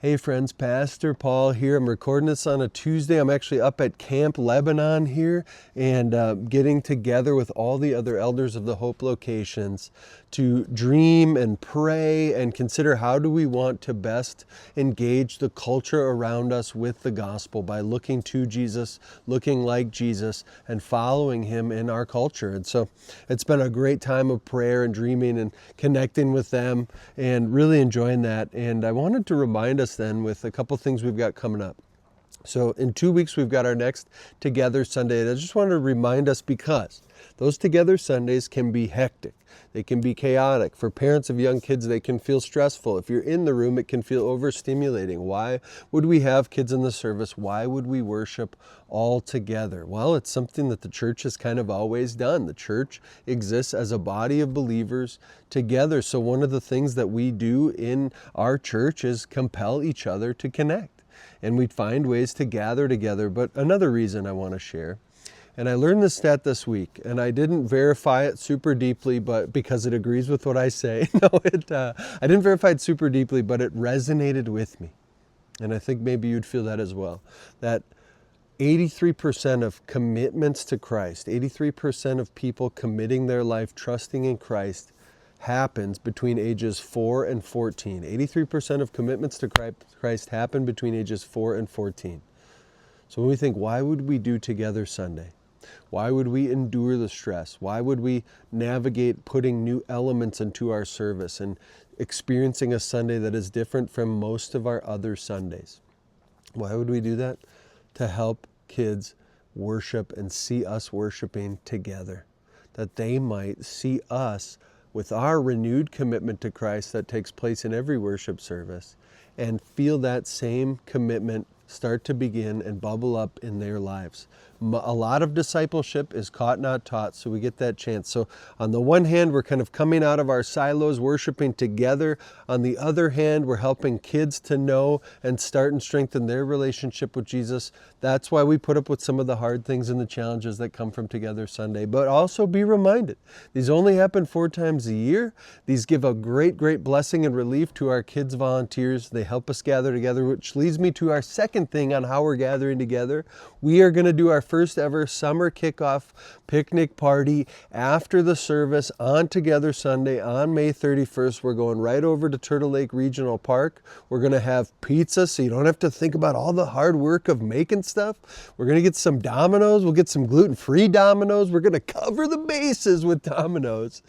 Hey friends, Pastor Paul here. I'm recording this on a Tuesday. I'm actually up at Camp Lebanon here and getting together with all the other elders of the Hope locations to dream and pray and consider how do we want to best engage the culture around us with the gospel by looking to Jesus, looking like Jesus, and following him in our culture. And so it's been a great time of prayer and dreaming and connecting with them and really enjoying that. And I wanted to remind us then with a couple things we've got coming up. So in 2 weeks, we've got our next Together Sunday. And I just wanted to remind us because those Together Sundays can be hectic. They can be chaotic. For parents of young kids, they can feel stressful. If you're in the room, it can feel overstimulating. Why would we have kids in the service? Why would we worship all together? Well, it's something that the church has kind of always done. The church exists as a body of believers together. So one of the things that we do in our church is compel each other to connect. And we'd find ways to gather together. But another reason I want to share, and I learned this stat this week, and I didn't verify it super deeply, but because it agrees with what I say. I didn't verify it super deeply, but it resonated with me. And I think maybe you'd feel that as well. That 83% of commitments to Christ, 83% of people committing their life, trusting in Christ, happens between ages 4 and 14. 83% of commitments to Christ happen between ages 4 and 14. So when we think, why would we do Together Sunday? Why would we endure the stress? Why would we navigate putting new elements into our service and experiencing a Sunday that is different from most of our other Sundays? Why would we do that? To help kids worship and see us worshiping together. That they might see us with our renewed commitment to Christ that takes place in every worship service and feel that same commitment start to begin and bubble up in their lives. A lot of discipleship is caught, not taught, so we get that chance. So on the one hand, we're kind of coming out of our silos, worshiping together. On the other hand, we're helping kids to know and start and strengthen their relationship with Jesus. That's why we put up with some of the hard things and the challenges that come from Together Sunday. But also be reminded, these only happen 4 times a year. These give a great, great blessing and relief to our kids volunteers. They help us gather together, which leads me to our second thing on how we're gathering together. We are going to do our first ever summer kickoff picnic party after the service on Together Sunday on May 31st. We're going right over to Turtle Lake Regional Park. We're going to have pizza so you don't have to think about all the hard work of making stuff. We're going to get some Dominoes. We'll get some gluten-free Dominoes. We're going to cover the bases with Dominoes.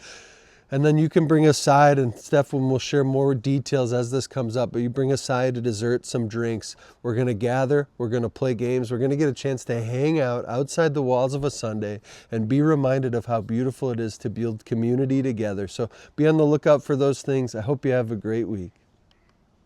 And then you can bring a side, and Stephen will share more details as this comes up, but you bring a side, a dessert, some drinks. We're going to gather, we're going to play games, we're going to get a chance to hang out outside the walls of a Sunday and be reminded of how beautiful it is to build community together. So be on the lookout for those things. I hope you have a great week.